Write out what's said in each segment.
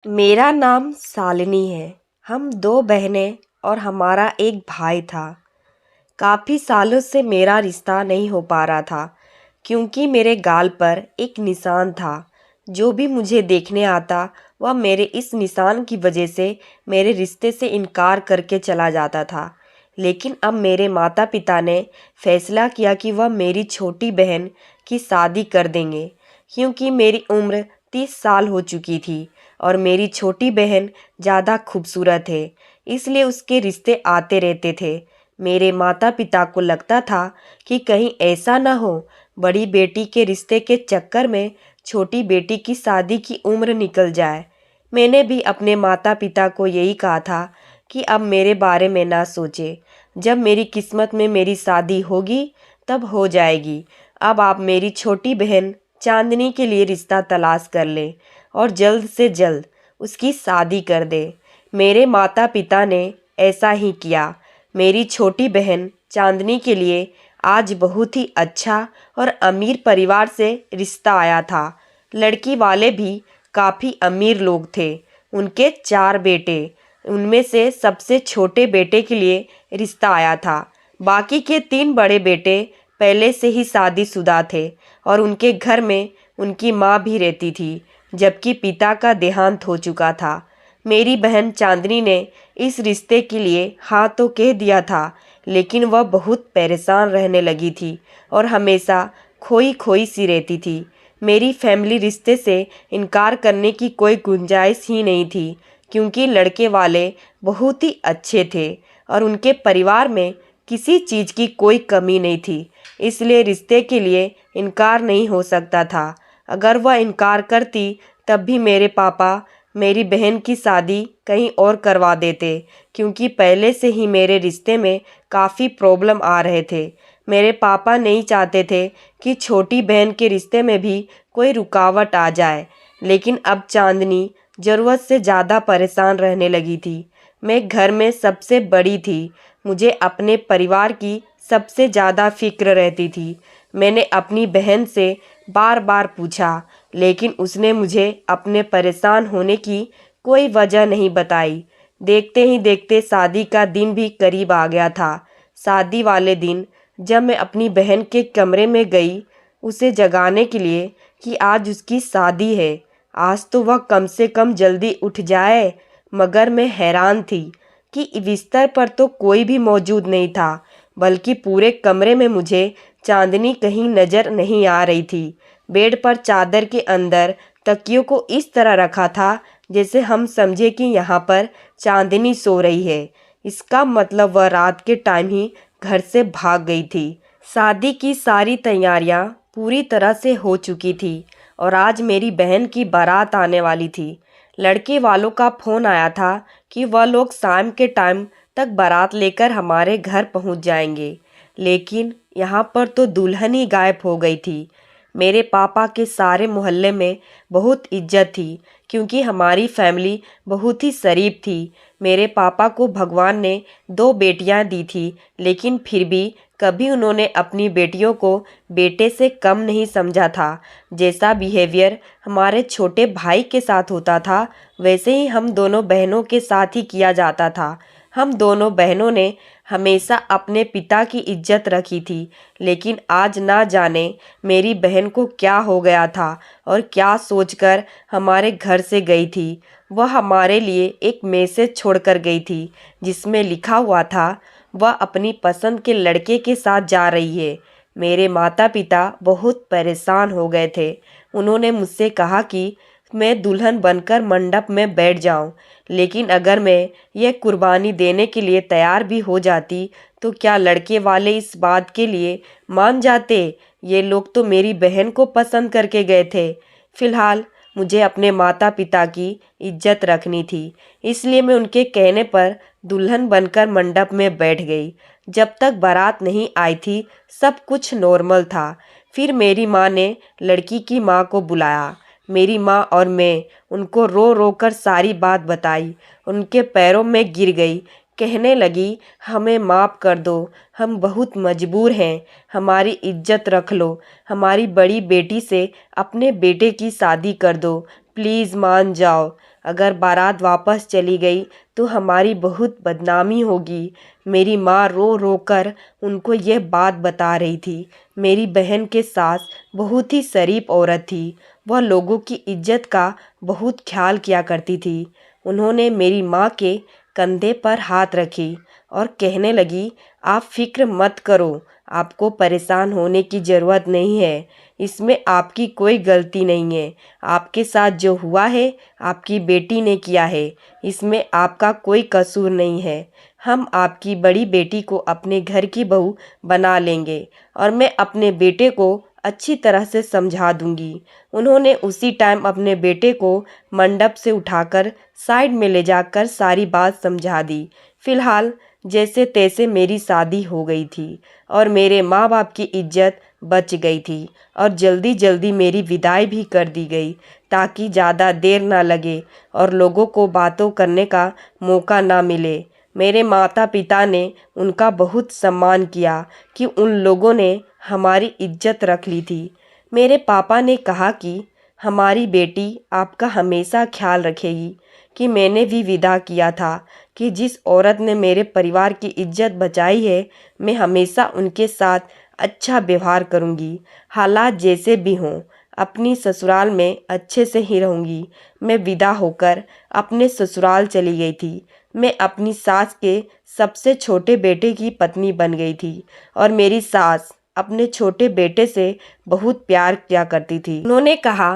मेरा नाम शालिनी है। हम दो बहनें और हमारा एक भाई था। काफ़ी सालों से मेरा रिश्ता नहीं हो पा रहा था क्योंकि मेरे गाल पर एक निशान था। जो भी मुझे देखने आता वह मेरे इस निशान की वजह से मेरे रिश्ते से इनकार करके चला जाता था। लेकिन अब मेरे माता पिता ने फैसला किया कि वह मेरी छोटी बहन की शादी कर देंगे क्योंकि मेरी उम्र 30 साल हो चुकी थी और मेरी छोटी बहन ज़्यादा खूबसूरत है, इसलिए उसके रिश्ते आते रहते थे। मेरे माता पिता को लगता था कि कहीं ऐसा ना हो बड़ी बेटी के रिश्ते के चक्कर में छोटी बेटी की शादी की उम्र निकल जाए। मैंने भी अपने माता पिता को यही कहा था कि अब मेरे बारे में ना सोचे, जब मेरी किस्मत में मेरी शादी होगी तब हो जाएगी। अब आप मेरी छोटी बहन चांदनी के लिए रिश्ता तलाश कर ले और जल्द से जल्द उसकी शादी कर दे। मेरे माता पिता ने ऐसा ही किया। मेरी छोटी बहन चांदनी के लिए आज बहुत ही अच्छा और अमीर परिवार से रिश्ता आया था। लड़की वाले भी काफ़ी अमीर लोग थे। उनके 4 बेटे, उनमें से सबसे छोटे बेटे के लिए रिश्ता आया था। बाकी के 3 बड़े बेटे पहले से ही शादीशुदा थे और उनके घर में उनकी माँ भी रहती थी, जबकि पिता का देहांत हो चुका था। मेरी बहन चांदनी ने इस रिश्ते के लिए हाँ तो कह दिया था, लेकिन वह बहुत परेशान रहने लगी थी और हमेशा खोई खोई सी रहती थी। मेरी फैमिली रिश्ते से इनकार करने की कोई गुंजाइश ही नहीं थी क्योंकि लड़के वाले बहुत ही अच्छे थे और उनके परिवार में किसी चीज़ की कोई कमी नहीं थी, इसलिए रिश्ते के लिए इनकार नहीं हो सकता था। अगर वह इनकार करती तब भी मेरे पापा मेरी बहन की शादी कहीं और करवा देते क्योंकि पहले से ही मेरे रिश्ते में काफ़ी प्रॉब्लम आ रहे थे। मेरे पापा नहीं चाहते थे कि छोटी बहन के रिश्ते में भी कोई रुकावट आ जाए, लेकिन अब चांदनी ज़रूरत से ज़्यादा परेशान रहने लगी थी। मैं घर में सबसे बड़ी थी, मुझे अपने परिवार की सबसे ज़्यादा फिक्र रहती थी। मैंने अपनी बहन से बार बार पूछा, लेकिन उसने मुझे अपने परेशान होने की कोई वजह नहीं बताई। देखते ही देखते शादी का दिन भी करीब आ गया था। शादी वाले दिन जब मैं अपनी बहन के कमरे में गई उसे जगाने के लिए कि आज उसकी शादी है, आज तो वह कम से कम जल्दी उठ जाए, मगर मैं हैरान थी कि बिस्तर पर तो कोई भी मौजूद नहीं था, बल्कि पूरे कमरे में मुझे चांदनी कहीं नज़र नहीं आ रही थी। बेड पर चादर के अंदर तकियों को इस तरह रखा था जैसे हम समझे कि यहाँ पर चांदनी सो रही है। इसका मतलब वह रात के टाइम ही घर से भाग गई थी। शादी की सारी तैयारियाँ पूरी तरह से हो चुकी थी और आज मेरी बहन की बारात आने वाली थी। लड़के वालों का फ़ोन आया था कि वह लोग शाम के टाइम तक बारात लेकर हमारे घर पहुंच जाएंगे, लेकिन यहाँ पर तो दुल्हन ही गायब हो गई थी। मेरे पापा के सारे मोहल्ले में बहुत इज्जत थी क्योंकि हमारी फैमिली बहुत ही शरीफ थी। मेरे पापा को भगवान ने 2 बेटियां दी थी, लेकिन फिर भी कभी उन्होंने अपनी बेटियों को बेटे से कम नहीं समझा था। जैसा बिहेवियर हमारे छोटे भाई के साथ होता था वैसे ही हम दोनों बहनों के साथ ही किया जाता था। हम दोनों बहनों ने हमेशा अपने पिता की इज्जत रखी थी, लेकिन आज ना जाने मेरी बहन को क्या हो गया था और क्या सोचकर हमारे घर से गई थी। वह हमारे लिए एक मैसेज छोड़कर गई थी जिसमें लिखा हुआ था वह अपनी पसंद के लड़के के साथ जा रही है। मेरे माता पिता बहुत परेशान हो गए थे। उन्होंने मुझसे कहा कि मैं दुल्हन बनकर मंडप में बैठ जाऊं, लेकिन अगर मैं यह कुर्बानी देने के लिए तैयार भी हो जाती तो क्या लड़के वाले इस बात के लिए मान जाते? ये लोग तो मेरी बहन को पसंद करके गए थे। फिलहाल मुझे अपने माता पिता की इज्जत रखनी थी, इसलिए मैं उनके कहने पर दुल्हन बनकर मंडप में बैठ गई। जब तक बारात नहीं आई थी सब कुछ नॉर्मल था। फिर मेरी माँ ने लड़की की माँ को बुलाया। मेरी माँ और मैं उनको रो रो कर सारी बात बताई। उनके पैरों में गिर गई, कहने लगी हमें माफ़ कर दो, हम बहुत मजबूर हैं, हमारी इज्जत रख लो, हमारी बड़ी बेटी से अपने बेटे की शादी कर दो, प्लीज़ मान जाओ। अगर बारात वापस चली गई तो हमारी बहुत बदनामी होगी। मेरी माँ रो रो कर उनको यह बात बता रही थी। मेरी बहन के सास बहुत ही शरीफ औरत थी। वह लोगों की इज्जत का बहुत ख्याल किया करती थी। उन्होंने मेरी माँ के कंधे पर हाथ रखी और कहने लगी, आप फिक्र मत करो, आपको परेशान होने की ज़रूरत नहीं है। इसमें आपकी कोई गलती नहीं है। आपके साथ जो हुआ है आपकी बेटी ने किया है, इसमें आपका कोई कसूर नहीं है। हम आपकी बड़ी बेटी को अपने घर की बहू बना लेंगे और मैं अपने बेटे को अच्छी तरह से समझा दूंगी। उन्होंने उसी टाइम अपने बेटे को मंडप से उठाकर साइड में ले जाकर सारी बात समझा दी। फिलहाल जैसे तैसे मेरी शादी हो गई थी और मेरे माँ बाप की इज्जत बच गई थी और जल्दी जल्दी मेरी विदाई भी कर दी गई ताकि ज़्यादा देर ना लगे और लोगों को बातों करने का मौका ना मिले। मेरे माता पिता ने उनका बहुत सम्मान किया कि उन लोगों ने हमारी इज्जत रख ली थी। मेरे पापा ने कहा कि हमारी बेटी आपका हमेशा ख्याल रखेगी। कि मैंने भी विदा किया था कि जिस औरत ने मेरे परिवार की इज्जत बचाई है, मैं हमेशा उनके साथ अच्छा व्यवहार करूंगी। हालात जैसे भी हों, अपनी ससुराल में अच्छे से ही रहूंगी। मैं विदा होकर अपने ससुराल चली गई थी। मैं अपनी सास के सबसे छोटे बेटे की पत्नी बन गई थी और मेरी सास अपने छोटे बेटे से बहुत प्यार किया करती थी। उन्होंने कहा,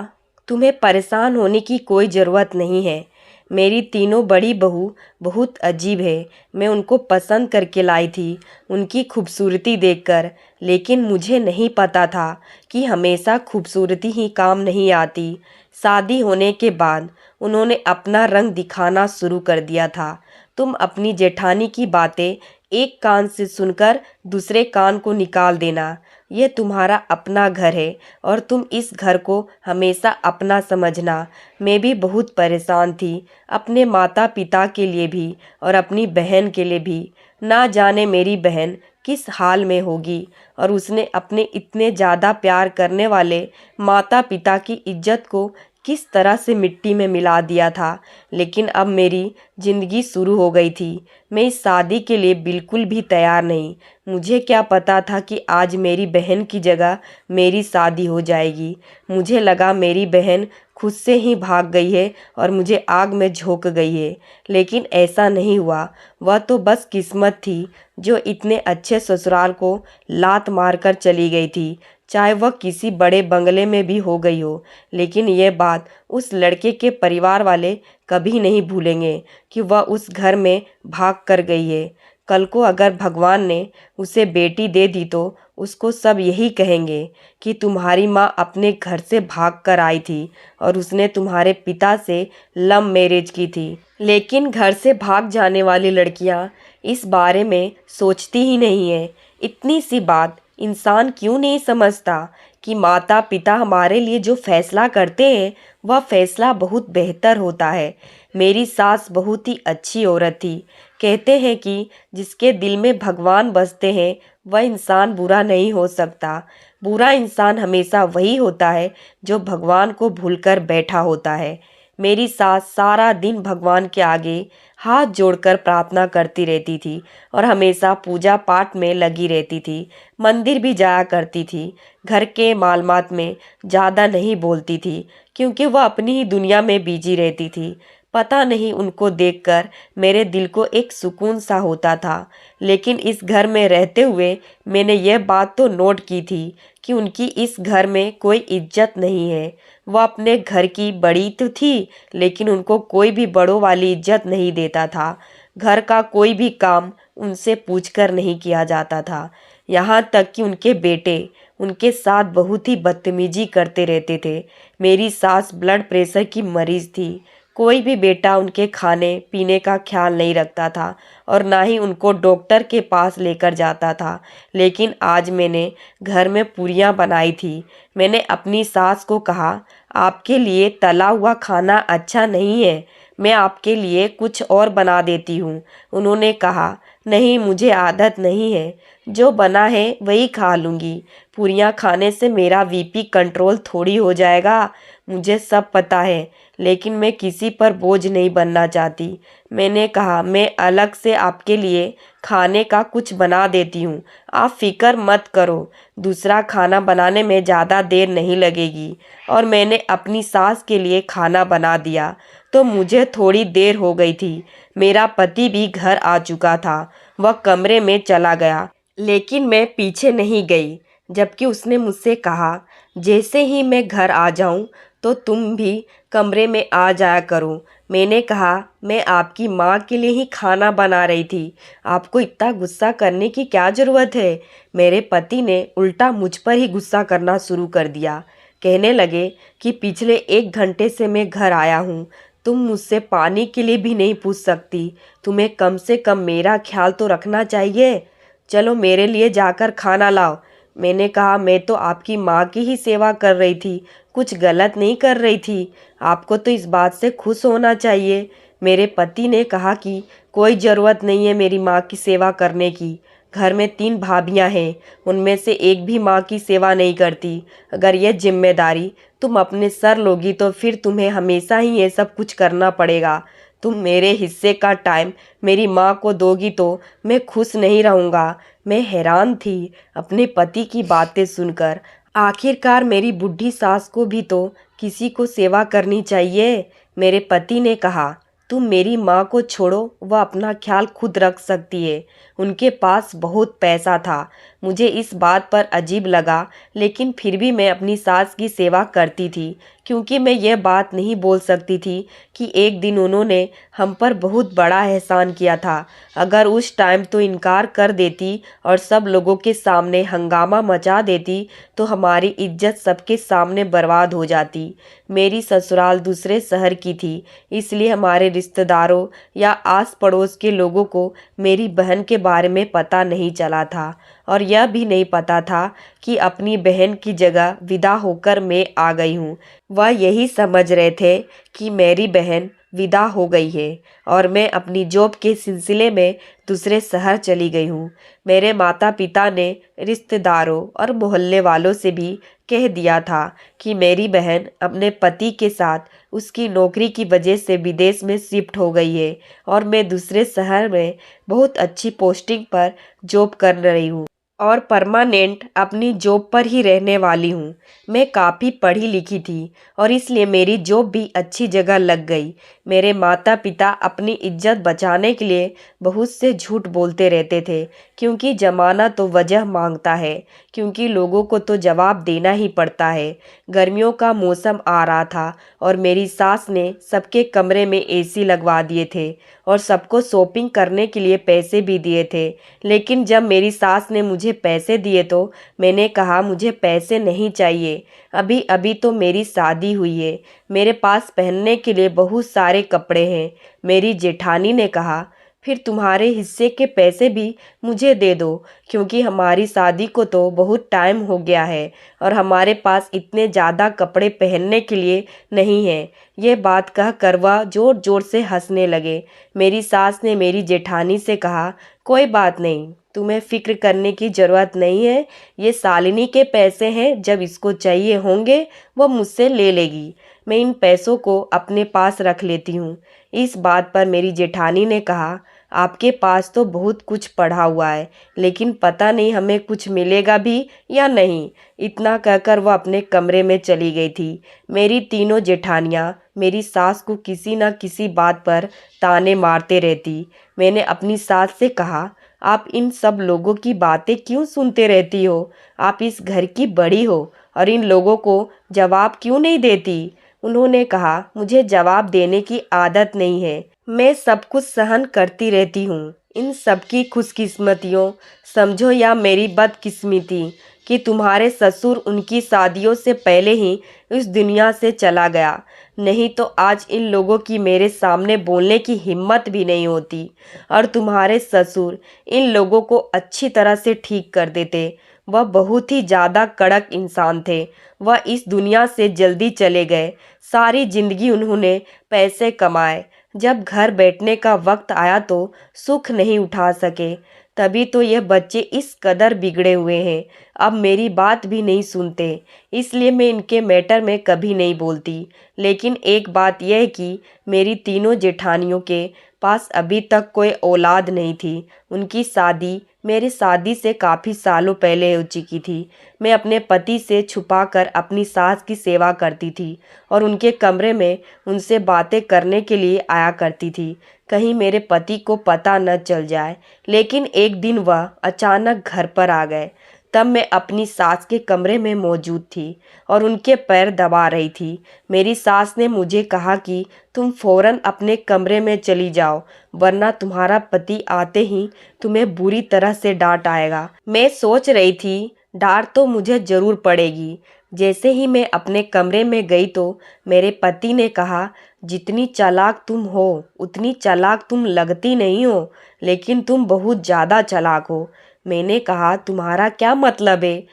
तुम्हें परेशान होने की कोई ज़रूरत नहीं है। मेरी तीनों बड़ी बहू बहुत अजीब है। मैं उनको पसंद करके लाई थी उनकी खूबसूरती देखकर, लेकिन मुझे नहीं पता था कि हमेशा खूबसूरती ही काम नहीं आती। शादी होने के बाद उन्होंने अपना रंग दिखाना शुरू कर दिया था। तुम अपनी जेठानी की बातें एक कान से सुनकर दूसरे कान को निकाल देना। ये तुम्हारा अपना घर है और तुम इस घर को हमेशा अपना समझना। मैं भी बहुत परेशान थी, अपने माता पिता के लिए भी और अपनी बहन के लिए भी। ना जाने मेरी बहन किस हाल में होगी और उसने अपने इतने ज़्यादा प्यार करने वाले माता पिता की इज्जत को किस तरह से मिट्टी में मिला दिया था। लेकिन अब मेरी ज़िंदगी शुरू हो गई थी। मैं इस शादी के लिए बिल्कुल भी तैयार नहीं। मुझे क्या पता था कि आज मेरी बहन की जगह मेरी शादी हो जाएगी। मुझे लगा मेरी बहन खुद से ही भाग गई है और मुझे आग में झोंक गई है, लेकिन ऐसा नहीं हुआ। वह तो बस किस्मत थी जो इतने अच्छे ससुराल को लात मारकर चली गई थी, चाहे वह किसी बड़े बंगले में भी हो गई हो। लेकिन यह बात उस लड़के के परिवार वाले कभी नहीं भूलेंगे कि वह उस घर में भाग कर गई है। कल को अगर भगवान ने उसे बेटी दे दी तो उसको सब यही कहेंगे कि तुम्हारी माँ अपने घर से भाग कर आई थी और उसने तुम्हारे पिता से लव मैरिज की थी। लेकिन घर से भाग जाने वाली लड़कियाँ इस बारे में सोचती ही नहीं है। इतनी सी बात इंसान क्यों नहीं समझता कि माता पिता हमारे लिए जो फैसला करते हैं वह फैसला बहुत बेहतर होता है। मेरी सास बहुत ही अच्छी औरत थी। कहते हैं कि जिसके दिल में भगवान बसते हैं वह इंसान बुरा नहीं हो सकता। बुरा इंसान हमेशा वही होता है जो भगवान को भूलकर बैठा होता है। मेरी सास सारा दिन भगवान के आगे हाथ जोड़कर प्रार्थना करती रहती थी और हमेशा पूजा पाठ में लगी रहती थी। मंदिर भी जाया करती थी। घर के मालूमात में ज़्यादा नहीं बोलती थी क्योंकि वह अपनी ही दुनिया में बिजी रहती थी। पता नहीं उनको देखकर मेरे दिल को एक सुकून सा होता था। लेकिन इस घर में रहते हुए मैंने यह बात तो नोट की थी कि उनकी इस घर में कोई इज्जत नहीं है। वह अपने घर की बड़ी तो थी, लेकिन उनको कोई भी बड़ों वाली इज्जत नहीं देता था। घर का कोई भी काम उनसे पूछकर नहीं किया जाता था। यहाँ तक कि उनके बेटे उनके साथ बहुत ही बदतमीजी करते रहते थे। मेरी सास ब्लड प्रेशर की मरीज़ थी। कोई भी बेटा उनके खाने पीने का ख्याल नहीं रखता था और ना ही उनको डॉक्टर के पास लेकर जाता था। लेकिन आज मैंने घर में पूरियाँ बनाई थी। मैंने अपनी सास को कहा, आपके लिए तला हुआ खाना अच्छा नहीं है, मैं आपके लिए कुछ और बना देती हूँ। उन्होंने कहा, नहीं, मुझे आदत नहीं है, जो बना है वही खा लूँगी। पूरियाँ खाने से मेरा बीपी कंट्रोल थोड़ी हो जाएगा। मुझे सब पता है, लेकिन मैं किसी पर बोझ नहीं बनना चाहती। मैंने कहा, मैं अलग से आपके लिए खाने का कुछ बना देती हूँ, आप फिक्र मत करो। दूसरा खाना बनाने में ज़्यादा देर नहीं लगेगी। और मैंने अपनी सास के लिए खाना बना दिया तो मुझे थोड़ी देर हो गई थी। मेरा पति भी घर आ चुका था। वह कमरे में चला गया, लेकिन मैं पीछे नहीं गई। जबकि उसने मुझसे कहा, जैसे ही मैं घर आ जाऊं तो तुम भी कमरे में आ जाया करो। मैंने कहा, मैं आपकी माँ के लिए ही खाना बना रही थी, आपको इतना गुस्सा करने की क्या ज़रूरत है। मेरे पति ने उल्टा मुझ पर ही गुस्सा करना शुरू कर दिया। कहने लगे कि पिछले 1 घंटे से मैं घर आया हूँ, तुम मुझसे पानी के लिए भी नहीं पूछ सकती। तुम्हें कम से कम मेरा ख्याल तो रखना चाहिए। चलो मेरे लिए जाकर खाना लाओ। मैंने कहा, मैं तो आपकी माँ की ही सेवा कर रही थी, कुछ गलत नहीं कर रही थी। आपको तो इस बात से खुश होना चाहिए। मेरे पति ने कहा कि कोई ज़रूरत नहीं है मेरी माँ की सेवा करने की। घर में 3 भाभियाँ हैं, उनमें से एक भी माँ की सेवा नहीं करती। अगर यह जिम्मेदारी तुम अपने सर लोगी तो फिर तुम्हें हमेशा ही ये सब कुछ करना पड़ेगा। तुम मेरे हिस्से का टाइम मेरी माँ को दोगी तो मैं खुश नहीं रहूँगा। मैं हैरान थी अपने पति की बातें सुनकर। आखिरकार मेरी बूढ़ी सास को भी तो किसी को सेवा करनी चाहिए। मेरे पति ने कहा, तुम मेरी माँ को छोड़ो, वह अपना ख्याल खुद रख सकती है। उनके पास बहुत पैसा था। मुझे इस बात पर अजीब लगा, लेकिन फिर भी मैं अपनी सास की सेवा करती थी, क्योंकि मैं यह बात नहीं बोल सकती थी कि एक दिन उन्होंने हम पर बहुत बड़ा एहसान किया था। अगर उस टाइम तो इनकार कर देती और सब लोगों के सामने हंगामा मचा देती तो हमारी इज्जत सबके सामने बर्बाद हो जाती। मेरी ससुराल दूसरे शहर की थी, इसलिए हमारे रिश्तेदारों या आस पड़ोस के लोगों को मेरी बहन के बारे में पता नहीं चला था, और यह भी नहीं पता था कि अपनी बहन की जगह विदा होकर मैं आ गई हूँ। वह यही समझ रहे थे कि मेरी बहन विदा हो गई है और मैं अपनी जॉब के सिलसिले में दूसरे शहर चली गई हूँ। मेरे माता पिता ने रिश्तेदारों और मोहल्ले वालों से भी कह दिया था कि मेरी बहन अपने पति के साथ उसकी नौकरी की वजह से विदेश में शिफ्ट हो गई है और मैं दूसरे शहर में बहुत अच्छी पोस्टिंग पर जॉब कर रही हूँ और परमानेंट अपनी जॉब पर ही रहने वाली हूँ। मैं काफ़ी पढ़ी लिखी थी और इसलिए मेरी जॉब भी अच्छी जगह लग गई। मेरे माता पिता अपनी इज्जत बचाने के लिए बहुत से झूठ बोलते रहते थे, क्योंकि ज़माना तो वजह मांगता है, क्योंकि लोगों को तो जवाब देना ही पड़ता है। गर्मियों का मौसम आ रहा था और मेरी सास ने सबके कमरे में एसी लगवा दिए थे और सबको शॉपिंग करने के लिए पैसे भी दिए थे। लेकिन जब मेरी सास ने मुझे पैसे दिए तो मैंने कहा, मुझे पैसे नहीं चाहिए, अभी अभी तो मेरी शादी हुई है, मेरे पास पहनने के लिए बहुत सारे कपड़े हैं। मेरी जेठानी ने कहा, फिर तुम्हारे हिस्से के पैसे भी मुझे दे दो, क्योंकि हमारी शादी को तो बहुत टाइम हो गया है और हमारे पास इतने ज़्यादा कपड़े पहनने के लिए नहीं है। ये बात कह कर वह ज़ोर ज़ोर से हंसने लगे। मेरी सास ने मेरी जेठानी से कहा, कोई बात नहीं, तुम्हें फिक्र करने की ज़रूरत नहीं है, ये शालिनी के पैसे हैं, जब इसको चाहिए होंगे वो मुझसे ले लेगी, मैं इन पैसों को अपने पास रख लेती हूँ। इस बात पर मेरी जेठानी ने कहा, आपके पास तो बहुत कुछ पड़ा हुआ है, लेकिन पता नहीं हमें कुछ मिलेगा भी या नहीं। इतना कहकर वह अपने कमरे में चली गई थी। मेरी तीनों जेठानियाँ मेरी सास को किसी न किसी बात पर ताने मारते रहती। मैंने अपनी सास से कहा, आप इन सब लोगों की बातें क्यों सुनते रहती हो? आप इस घर की बड़ी हो और इन लोगों को जवाब क्यों नहीं देती? उन्होंने कहा, मुझे जवाब देने की आदत नहीं है, मैं सब कुछ सहन करती रहती हूँ। इन सब की खुशकिस्मतियों समझो या मेरी बदकिस्मती कि तुम्हारे ससुर उनकी शादियों से पहले ही इस दुनिया से चला गया, नहीं तो आज इन लोगों की मेरे सामने बोलने की हिम्मत भी नहीं होती। और तुम्हारे ससुर इन लोगों को अच्छी तरह से ठीक कर देते। वह बहुत ही ज़्यादा कड़क इंसान थे। वह इस दुनिया से जल्दी चले गए। सारी जिंदगी उन्होंने पैसे कमाए, जब घर बैठने का वक्त आया तो सुख नहीं उठा सके। तभी तो यह बच्चे इस कदर बिगड़े हुए हैं। अब मेरी बात भी नहीं सुनते, इसलिए मैं इनके मैटर में कभी नहीं बोलती। लेकिन एक बात यह है कि मेरी तीनों जेठानियों के पास अभी तक कोई औलाद नहीं थी। उनकी शादी मेरी शादी से काफ़ी सालों पहले हो चुकी थी। मैं अपने पति से छुपाकर अपनी सास की सेवा करती थी और उनके कमरे में उनसे बातें करने के लिए आया करती थी, कहीं मेरे पति को पता न चल जाए। लेकिन एक दिन वह अचानक घर पर आ गए। तब मैं अपनी सास के कमरे में मौजूद थी और उनके पैर दबा रही थी। मेरी सास ने मुझे कहा कि तुम फौरन अपने कमरे में चली जाओ, वरना तुम्हारा पति आते ही तुम्हें बुरी तरह से डांट आएगा। मैं सोच रही थी डांट तो मुझे ज़रूर पड़ेगी। जैसे ही मैं अपने कमरे में गई तो मेरे पति ने कहा, जितनी चालाक तुम हो उतनी चालाक तुम लगती नहीं हो, लेकिन तुम बहुत ज़्यादा चालाक हो। मैंने कहा, तुम्हारा क्या मतलब है?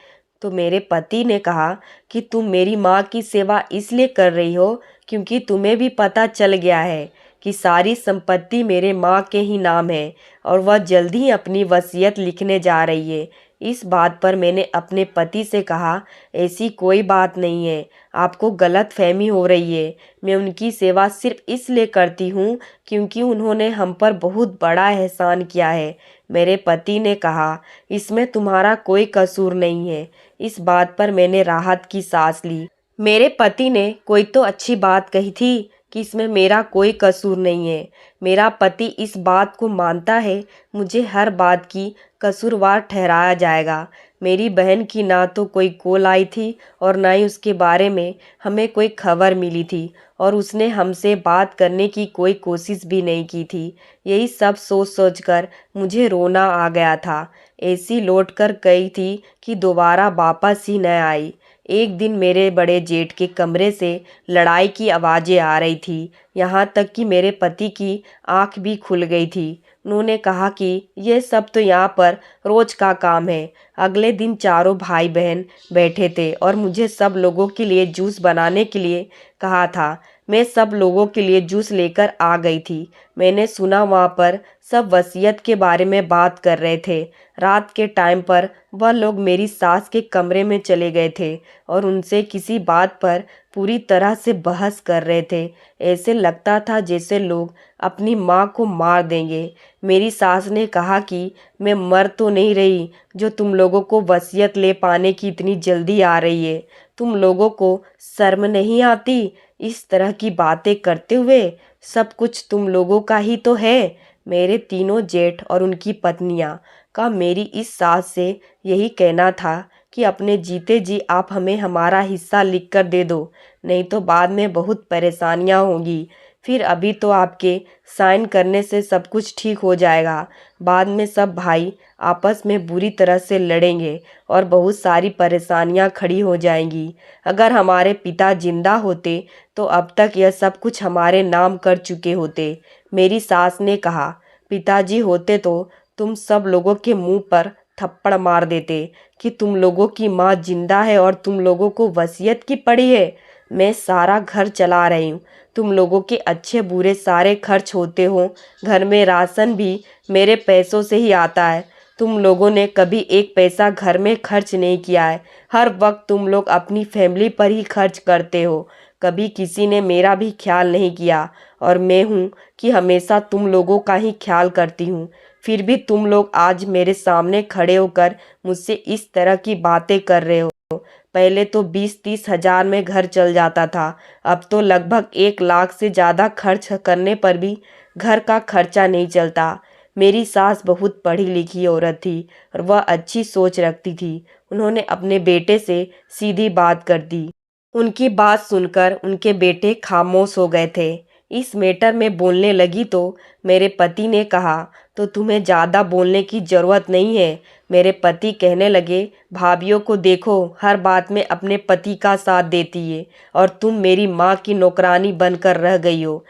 तो मेरे पति ने कहा कि तुम मेरी माँ की सेवा इसलिए कर रही हो क्योंकि तुम्हें भी पता चल गया है कि सारी संपत्ति मेरे माँ के ही नाम है और वह जल्द ही अपनी वसीयत लिखने जा रही है। इस बात पर मैंने अपने पति से कहा, ऐसी कोई बात नहीं है, आपको गलत फहमी हो रही है। मैं उनकी सेवा सिर्फ इसलिए करती हूँ क्योंकि उन्होंने हम पर बहुत बड़ा एहसान किया है। मेरे पति ने कहा, इसमें तुम्हारा कोई कसूर नहीं है। इस बात पर मैंने राहत की सांस ली। मेरे पति ने कोई तो अच्छी बात कही थी कि इसमें मेरा कोई कसूर नहीं है। मेरा पति इस बात को मानता है, मुझे हर बात की कसूरवार ठहराया जाएगा। मेरी बहन की ना तो कोई कॉल आई थी और ना ही उसके बारे में हमें कोई खबर मिली थी और उसने हमसे बात करने की कोई कोशिश भी नहीं की थी। यही सब सोच सोचकर मुझे रोना आ गया था। ऐसी लौट कर गई थी कि दोबारा वापस ही न आई। एक दिन मेरे बड़े जेठ के कमरे से लड़ाई की आवाज़ें आ रही थी, यहाँ तक कि मेरे पति की आंख भी खुल गई थी। उन्होंने कहा कि यह सब तो यहाँ पर रोज का काम है। अगले दिन चारों भाई बहन बैठे थे और मुझे सब लोगों के लिए जूस बनाने के लिए कहा था। मैं सब लोगों के लिए जूस लेकर आ गई थी। मैंने सुना वहाँ पर सब वसीयत के बारे में बात कर रहे थे। रात के टाइम पर वह लोग मेरी सास के कमरे में चले गए थे और उनसे किसी बात पर पूरी तरह से बहस कर रहे थे। ऐसे लगता था जैसे लोग अपनी माँ को मार देंगे। मेरी सास ने कहा कि मैं मर तो नहीं रही जो तुम लोगों को वसीयत ले पाने की इतनी जल्दी आ रही है। तुम लोगों को शर्म नहीं आती इस तरह की बातें करते हुए? सब कुछ तुम लोगों का ही तो है। मेरे तीनों जेठ और उनकी पत्नियां का मेरी इस सास से यही कहना था कि अपने जीते जी आप हमें हमारा हिस्सा लिख कर दे दो, नहीं तो बाद में बहुत परेशानियां होंगी। फिर अभी तो आपके साइन करने से सब कुछ ठीक हो जाएगा, बाद में सब भाई आपस में बुरी तरह से लड़ेंगे और बहुत सारी परेशानियां खड़ी हो जाएंगी। अगर हमारे पिता जिंदा होते तो अब तक यह सब कुछ हमारे नाम कर चुके होते। मेरी सास ने कहा, पिताजी होते तो तुम सब लोगों के मुंह पर थप्पड़ मार देते कि तुम लोगों की माँ जिंदा है और तुम लोगों को वसीयत की पड़ी है। मैं सारा घर चला रही हूँ, तुम लोगों के अच्छे बुरे सारे खर्च होते हो। घर में राशन भी मेरे पैसों से ही आता है। तुम लोगों ने कभी एक पैसा घर में खर्च नहीं किया है। हर वक्त तुम लोग अपनी फैमिली पर ही खर्च करते हो। कभी किसी ने मेरा भी ख्याल नहीं किया और मैं हूँ कि हमेशा तुम लोगों का ही ख्याल करती हूँ। फिर भी तुम लोग आज मेरे सामने खड़े होकर मुझसे इस तरह की बातें कर रहे हो। पहले तो 20-30 हजार में घर चल जाता था, अब तो लगभग 1 लाख से ज़्यादा खर्च करने पर भी घर का खर्चा नहीं चलता। मेरी सास बहुत पढ़ी लिखी औरत थी और वह अच्छी सोच रखती थी। उन्होंने अपने बेटे से सीधी बात कर दी। उनकी बात सुनकर उनके बेटे खामोश हो गए थे। इस मैटर में बोलने लगी तो मेरे पति ने कहा, तो तुम्हें ज़्यादा बोलने की ज़रूरत नहीं है। मेरे पति कहने लगे, भाभीियों को देखो, हर बात में अपने पति का साथ देती है और तुम मेरी माँ की नौकरानी बनकर रह गई हो।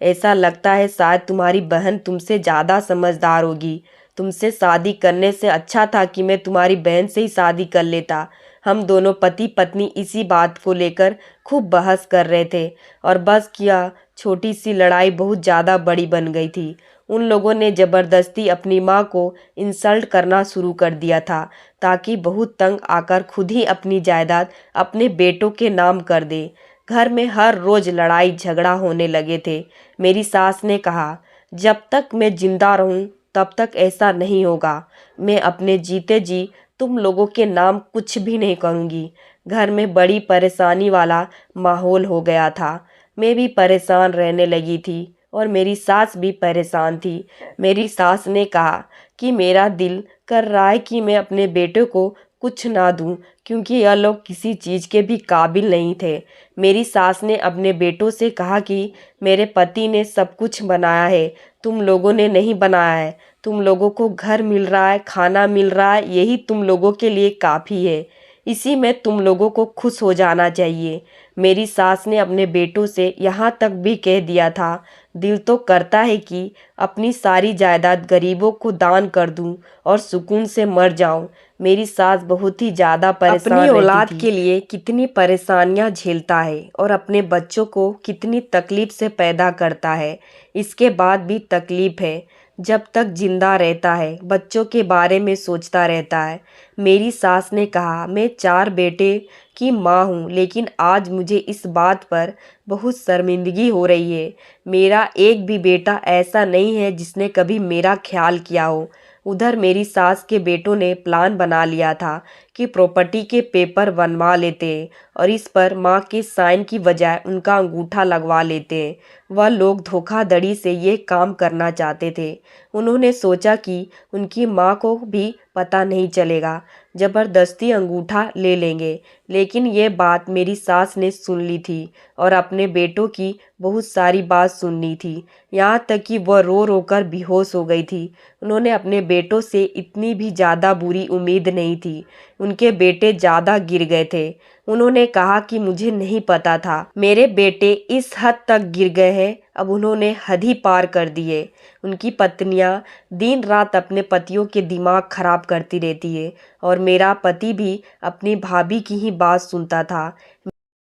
ऐसा लगता है शायद तुम्हारी बहन तुमसे ज़्यादा समझदार होगी। तुमसे शादी करने से अच्छा था कि मैं तुम्हारी बहन से ही शादी कर लेता। हम दोनों पति पत्नी इसी बात को लेकर खूब बहस कर रहे थे और बस किया छोटी सी लड़ाई बहुत ज़्यादा बड़ी बन गई थी। उन लोगों ने ज़बरदस्ती अपनी माँ को इंसल्ट करना शुरू कर दिया था ताकि बहुत तंग आकर खुद ही अपनी जायदाद अपने बेटों के नाम कर दे। घर में हर रोज़ लड़ाई झगड़ा होने लगे थे। मेरी सास ने कहा, जब तक मैं जिंदा रहूं तब तक ऐसा नहीं होगा। मैं अपने जीते जी तुम लोगों के नाम कुछ भी नहीं करूंगी। घर में बड़ी परेशानी वाला माहौल हो गया था। मैं भी परेशान रहने लगी थी और मेरी सास भी परेशान थी। मेरी सास ने कहा कि मेरा दिल कर रहा है कि मैं अपने बेटे को कुछ ना दूं क्योंकि यह लोग किसी चीज़ के भी काबिल नहीं थे। मेरी सास ने अपने बेटों से कहा कि मेरे पति ने सब कुछ बनाया है, तुम लोगों ने नहीं बनाया है। तुम लोगों को घर मिल रहा है, खाना मिल रहा है, यही तुम लोगों के लिए काफ़ी है। इसी में तुम लोगों को खुश हो जाना चाहिए। मेरी सास ने अपने बेटों से यहाँ तक भी कह दिया था, दिल तो करता है कि अपनी सारी जायदाद गरीबों को दान कर दूं और सुकून से मर जाऊं। मेरी सास बहुत ही ज़्यादा परेशान अपनी औलाद रहती थी। के लिए कितनी परेशानियां झेलता है और अपने बच्चों को कितनी तकलीफ से पैदा करता है। इसके बाद भी तकलीफ है। जब तक जिंदा रहता है बच्चों के बारे में सोचता रहता है। मेरी सास ने कहा, मैं 4 बेटे की माँ हूँ लेकिन आज मुझे इस बात पर बहुत शर्मिंदगी हो रही है। मेरा एक भी बेटा ऐसा नहीं है जिसने कभी मेरा ख्याल किया हो। उधर मेरी सास के बेटों ने प्लान बना लिया था कि प्रॉपर्टी के पेपर बनवा लेते हैं और इस पर माँ के साइन की बजाय उनका अंगूठा लगवा लेते हैं। वह लोग धोखाधड़ी से ये काम करना चाहते थे। उन्होंने सोचा कि उनकी माँ को भी पता नहीं चलेगा, ज़बरदस्ती अंगूठा ले लेंगे। लेकिन ये बात मेरी सास ने सुन ली थी और अपने बेटों की बहुत सारी बात सुननी थी, यहाँ तक कि वह रो रो कर बेहोश हो गई थी। उन्होंने अपने बेटों से इतनी भी ज़्यादा बुरी उम्मीद नहीं थी। उनके बेटे ज़्यादा गिर गए थे। उन्होंने कहा कि मुझे नहीं पता था मेरे बेटे इस हद तक गिर गए हैं। अब उन्होंने हद ही पार कर दिए। उनकी पत्नियां दिन रात अपने पतियों के दिमाग खराब करती रहती है और मेरा पति भी अपनी भाभी की ही बात सुनता था।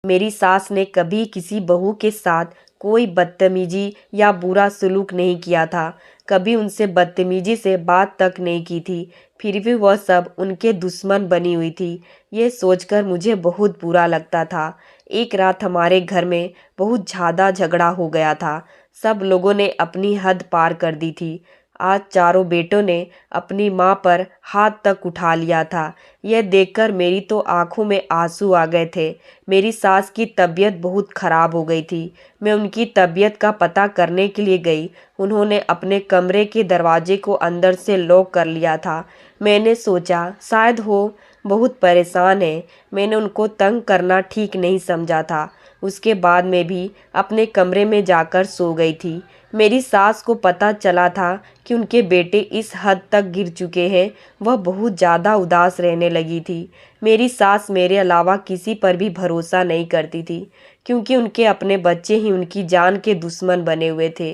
मेरी सास ने कभी किसी बहू के साथ कोई बदतमीजी या बुरा सलूक नहीं किया था, कभी उनसे बदतमीजी से बात तक नहीं की थी। फिर भी वह सब उनके दुश्मन बनी हुई थी। ये सोचकर मुझे बहुत बुरा लगता था। एक रात हमारे घर में बहुत ज़्यादा झगड़ा हो गया था। सब लोगों ने अपनी हद पार कर दी थी। आज चारों बेटों ने अपनी माँ पर हाथ तक उठा लिया था। यह देखकर मेरी तो आंखों में आंसू आ गए थे। मेरी सास की तबीयत बहुत ख़राब हो गई थी। मैं उनकी तबीयत का पता करने के लिए गई। उन्होंने अपने कमरे के दरवाजे को अंदर से लॉक कर लिया था। मैंने सोचा शायद वो बहुत परेशान है। मैंने उनको तंग करना ठीक नहीं समझा था। उसके बाद मैं भी अपने कमरे में जाकर सो गई थी। मेरी सास को पता चला था कि उनके बेटे इस हद तक गिर चुके हैं। वह बहुत ज़्यादा उदास रहने लगी थी। मेरी सास मेरे अलावा किसी पर भी भरोसा नहीं करती थी क्योंकि उनके अपने बच्चे ही उनकी जान के दुश्मन बने हुए थे।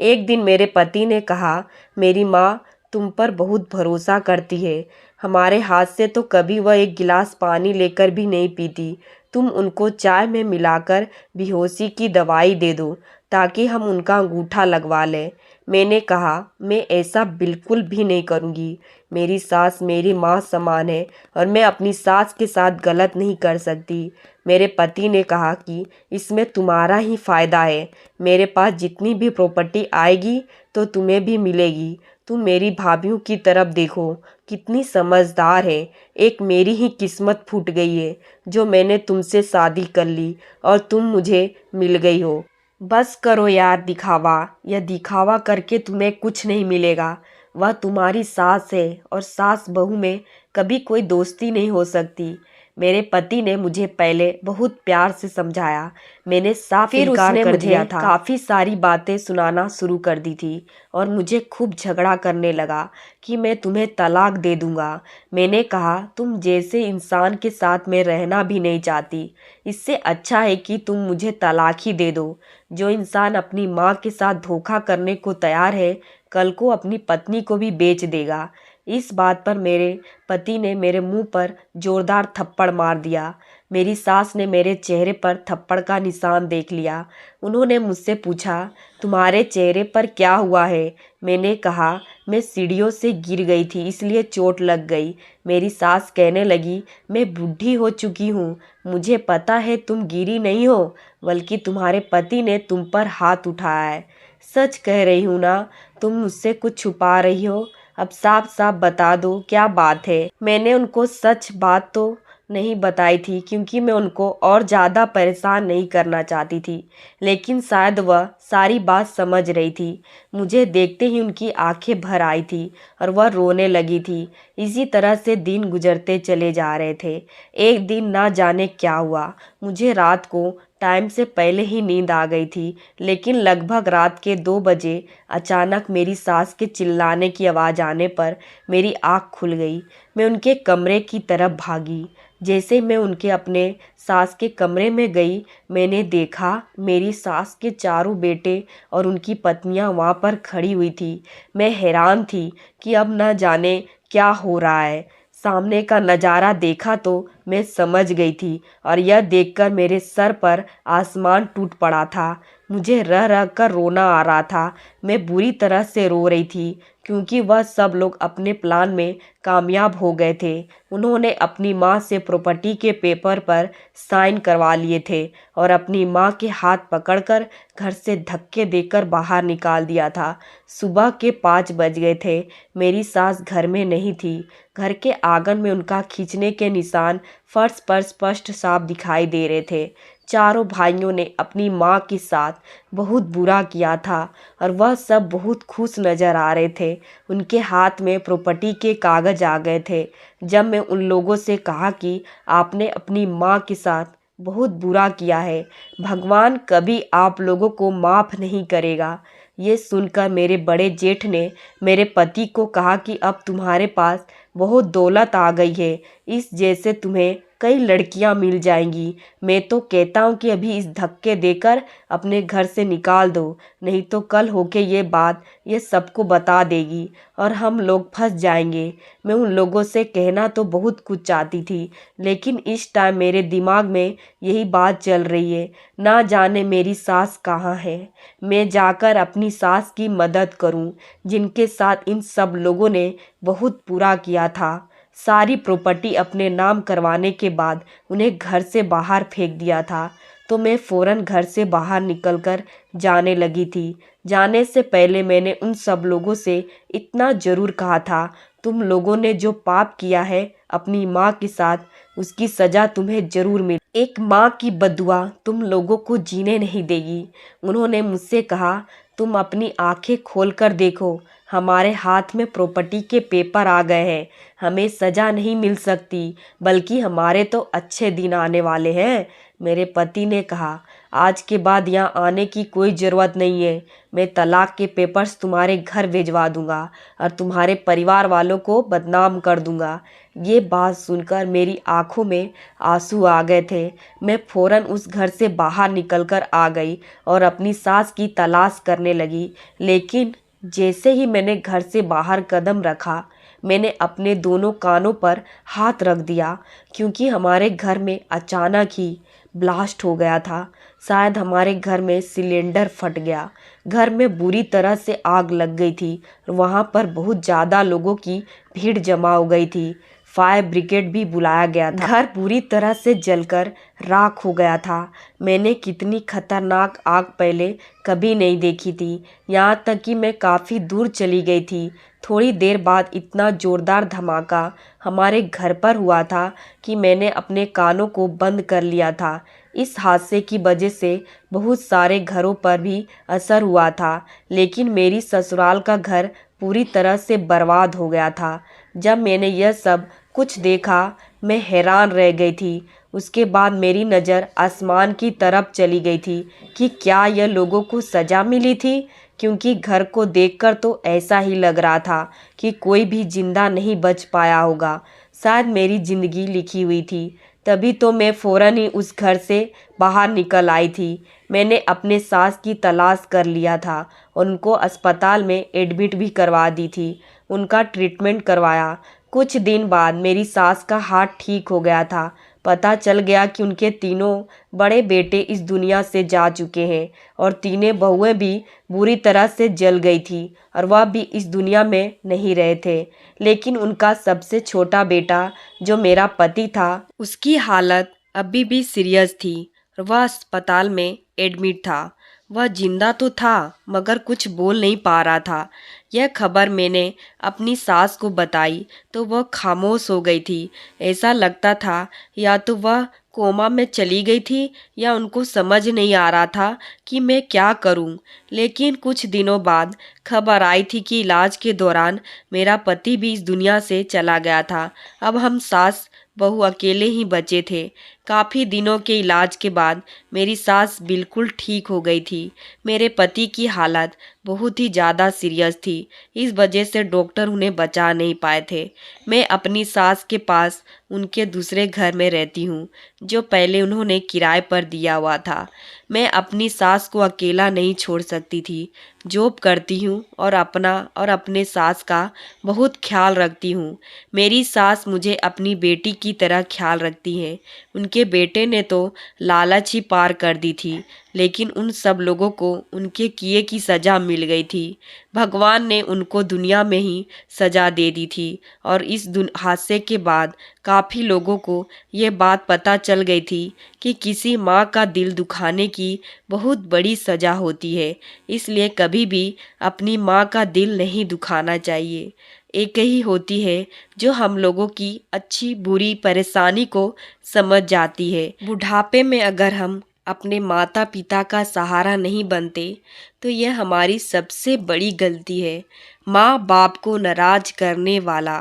एक दिन मेरे पति ने कहा, मेरी माँ तुम पर बहुत भरोसा करती है। हमारे हाथ से तो कभी वह एक गिलास पानी लेकर भी नहीं पीती। तुम उनको चाय में मिलाकर बेहोशी की दवाई दे दो ताकि हम उनका अंगूठा लगवा लें। मैंने कहा, मैं ऐसा बिल्कुल भी नहीं करूँगी। मेरी सास मेरी माँ समान है और मैं अपनी सास के साथ गलत नहीं कर सकती। मेरे पति ने कहा कि इसमें तुम्हारा ही फ़ायदा है। मेरे पास जितनी भी प्रॉपर्टी आएगी तो तुम्हें भी मिलेगी। तुम मेरी भाभीयों की तरफ देखो, कितनी समझदार है। एक मेरी ही किस्मत फूट गई है जो मैंने तुमसे शादी कर ली और तुम मुझे मिल गई हो। बस करो यार दिखावा। यह दिखावा करके तुम्हें कुछ नहीं मिलेगा। वह तुम्हारी सास है और सास बहू में कभी कोई दोस्ती नहीं हो सकती। मेरे पति ने मुझे पहले बहुत प्यार से समझाया। मैंने साफ इनकार कर दिया था। काफ़ी सारी बातें सुनाना शुरू कर दी थी और मुझे खूब झगड़ा करने लगा कि मैं तुम्हें तलाक दे दूंगा। मैंने कहा, तुम जैसे इंसान के साथ मैं रहना भी नहीं चाहती। इससे अच्छा है कि तुम मुझे तलाक ही दे दो। जो इंसान अपनी माँ के साथ धोखा करने को तैयार है, कल को अपनी पत्नी को भी बेच देगा। इस बात पर मेरे पति ने मेरे मुंह पर जोरदार थप्पड़ मार दिया। मेरी सास ने मेरे चेहरे पर थप्पड़ का निशान देख लिया। उन्होंने मुझसे पूछा, तुम्हारे चेहरे पर क्या हुआ है? मैंने कहा, मैं सीढ़ियों से गिर गई थी इसलिए चोट लग गई। मेरी सास कहने लगी, मैं बूढ़ी हो चुकी हूँ, मुझे पता है तुम गिरी नहीं हो, बल्कि तुम्हारे पति ने तुम पर हाथ उठाया है। सच कह रही हूँ ना? तुम मुझसे कुछ छुपा रही हो? अब साफ साफ बता दो, क्या बात है? मैंने उनको सच बात तो नहीं बताई थी, क्योंकि मैं उनको और ज़्यादा परेशान नहीं करना चाहती थी, लेकिन शायद वह सारी बात समझ रही थी। मुझे देखते ही उनकी आंखें भर आई थी और वह रोने लगी थी। इसी तरह से दिन गुजरते चले जा रहे थे। एक दिन ना जाने क्या हुआ, मुझे रात को टाइम से पहले ही नींद आ गई थी, लेकिन लगभग रात के 2 बजे अचानक मेरी सास के चिल्लाने की आवाज़ आने पर मेरी आँख खुल गई। मैं उनके कमरे की तरफ भागी। जैसे मैं उनके अपने सास के कमरे में गई, मैंने देखा मेरी सास के चारों बेटे और उनकी पत्नियां वहां पर खड़ी हुई थी। मैं हैरान थी कि अब न जाने क्या हो रहा है। सामने का नज़ारा देखा तो मैं समझ गई थी, और यह देखकर मेरे सर पर आसमान टूट पड़ा था। मुझे रह रह कर रोना आ रहा था। मैं बुरी तरह से रो रही थी, क्योंकि वह सब लोग अपने प्लान में कामयाब हो गए थे। उन्होंने अपनी माँ से प्रॉपर्टी के पेपर पर साइन करवा लिए थे और अपनी माँ के हाथ पकड़कर घर से धक्के देकर बाहर निकाल दिया था। सुबह के 5 बज गए थे। मेरी सास घर में नहीं थी। घर के आंगन में उनका खींचने के निशान फर्श पर स्पष्ट साफ दिखाई दे रहे थे। चारों भाइयों ने अपनी माँ के साथ बहुत बुरा किया था और वह सब बहुत खुश नजर आ रहे थे। उनके हाथ में प्रॉपर्टी के कागज आ गए थे। जब मैं उन लोगों से कहा कि आपने अपनी माँ के साथ बहुत बुरा किया है, भगवान कभी आप लोगों को माफ़ नहीं करेगा। ये सुनकर मेरे बड़े जेठ ने मेरे पति को कहा कि अब तुम्हारे पास बहुत दौलत आ गई है, इस जैसे तुम्हें कई लड़कियां मिल जाएंगी। मैं तो कहता हूँ कि अभी इस धक्के देकर अपने घर से निकाल दो, नहीं तो कल होके ये सबको बता देगी और हम लोग फंस जाएंगे। मैं उन लोगों से कहना तो बहुत कुछ चाहती थी, लेकिन इस टाइम मेरे दिमाग में यही बात चल रही है, ना जाने मेरी सास कहाँ है। मैं जाकर अपनी सास की मदद करूं, जिनके साथ इन सब लोगों ने बहुत बुरा किया था। सारी प्रॉपर्टी अपने नाम करवाने के बाद उन्हें घर से बाहर फेंक दिया था, तो मैं फ़ौरन घर से बाहर निकलकर जाने लगी थी। जाने से पहले मैंने उन सब लोगों से इतना ज़रूर कहा था, तुम लोगों ने जो पाप किया है अपनी माँ के साथ, उसकी सज़ा तुम्हें ज़रूर मिले। एक माँ की बददुआ तुम लोगों को जीने नहीं देगी। उन्होंने मुझसे कहा, तुम अपनी आंखें खोलकर देखो, हमारे हाथ में प्रॉपर्टी के पेपर आ गए हैं। हमें सज़ा नहीं मिल सकती, बल्कि हमारे तो अच्छे दिन आने वाले हैं। मेरे पति ने कहा, आज के बाद यहाँ आने की कोई ज़रूरत नहीं है। मैं तलाक के पेपर्स तुम्हारे घर भिजवा दूंगा और तुम्हारे परिवार वालों को बदनाम कर दूंगा। ये बात सुनकर मेरी आंखों में आंसू आ गए थे। मैं फ़ौरन उस घर से बाहर निकलकर आ गई और अपनी सास की तलाश करने लगी। लेकिन जैसे ही मैंने घर से बाहर कदम रखा, मैंने अपने दोनों कानों पर हाथ रख दिया, क्योंकि हमारे घर में अचानक ही ब्लास्ट हो गया था। शायद हमारे घर में सिलेंडर फट गया। घर में बुरी तरह से आग लग गई थी। वहाँ पर बहुत ज़्यादा लोगों की भीड़ जमा हो गई थी। फायर ब्रिगेड भी बुलाया गया था। घर पूरी तरह से जलकर राख हो गया था। मैंने कितनी खतरनाक आग पहले कभी नहीं देखी थी। यहाँ तक कि मैं काफ़ी दूर चली गई थी। थोड़ी देर बाद इतना ज़ोरदार धमाका हमारे घर पर हुआ था कि मैंने अपने कानों को बंद कर लिया था। इस हादसे की वजह से बहुत सारे घरों पर भी असर हुआ था, लेकिन मेरी ससुराल का घर पूरी तरह से बर्बाद हो गया था। जब मैंने यह सब कुछ देखा, मैं हैरान रह गई थी। उसके बाद मेरी नज़र आसमान की तरफ चली गई थी कि क्या यह लोगों को सज़ा मिली थी, क्योंकि घर को देखकर तो ऐसा ही लग रहा था कि कोई भी जिंदा नहीं बच पाया होगा। शायद मेरी ज़िंदगी लिखी हुई थी। तभी तो मैं फ़ौरन ही उस घर से बाहर निकल आई थी। मैंने अपने सास की तलाश कर लिया था। उनको अस्पताल में एडमिट भी करवा दी थी। उनका ट्रीटमेंट करवाया। कुछ दिन बाद मेरी सास का हार्ट ठीक हो गया था, पता चल गया कि उनके तीनों बड़े बेटे इस दुनिया से जा चुके हैं और तीनों बहुएं भी बुरी तरह से जल गई थी और वह भी इस दुनिया में नहीं रहे थे। लेकिन उनका सबसे छोटा बेटा जो मेरा पति था, उसकी हालत अभी भी सीरियस थी और वह अस्पताल में एडमिट था। वह जिंदा तो था मगर कुछ बोल नहीं पा रहा था। यह खबर मैंने अपनी सास को बताई तो वह खामोश हो गई थी। ऐसा लगता था या तो वह कोमा में चली गई थी या उनको समझ नहीं आ रहा था कि मैं क्या करूं। लेकिन कुछ दिनों बाद खबर आई थी कि इलाज के दौरान मेरा पति भी इस दुनिया से चला गया था। अब हम सास बहू अकेले ही बचे थे। काफ़ी दिनों के इलाज के बाद मेरी सास बिल्कुल ठीक हो गई थी। मेरे पति की हालत बहुत ही ज़्यादा सीरियस थी, इस वजह से डॉक्टर उन्हें बचा नहीं पाए थे। मैं अपनी सास के पास उनके दूसरे घर में रहती हूँ जो पहले उन्होंने किराए पर दिया हुआ था। मैं अपनी सास को अकेला नहीं छोड़ सकती थी। जॉब करती हूँ और अपना और अपने सास का बहुत ख्याल रखती हूँ। मेरी सास मुझे अपनी बेटी की तरह ख्याल रखती है। उनके बेटे ने तो लालच ही पार कर दी थी, लेकिन उन सब लोगों को उनके किए की सज़ा मिल गई थी। भगवान ने उनको दुनिया में ही सज़ा दे दी थी और इस हादसे के बाद काफ़ी लोगों को ये बात पता चल गई थी कि किसी माँ का दिल दुखाने की बहुत बड़ी सज़ा होती है। इसलिए कभी भी अपनी माँ का दिल नहीं दुखाना चाहिए। एक ही होती है जो हम लोगों की अच्छी बुरी परेशानी को समझ जाती है। बुढ़ापे में अगर हम अपने माता पिता का सहारा नहीं बनते तो यह हमारी सबसे बड़ी गलती है। माँ बाप को नाराज करने वाला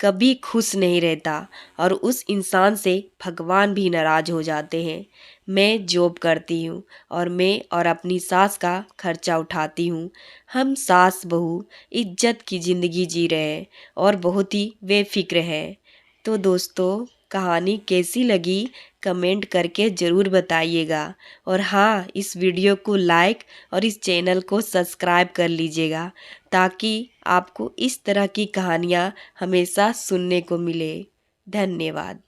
कभी खुश नहीं रहता और उस इंसान से भगवान भी नाराज हो जाते हैं। मैं जॉब करती हूँ और मैं और अपनी सास का खर्चा उठाती हूँ। हम सास बहू इज्जत की ज़िंदगी जी रहे हैं और बहुत ही बेफिक्र हैं। तो दोस्तों, कहानी कैसी लगी कमेंट करके ज़रूर बताइएगा और हाँ, इस वीडियो को लाइक और इस चैनल को सब्सक्राइब कर लीजिएगा ताकि आपको इस तरह की कहानियाँ हमेशा सुनने को मिले। धन्यवाद।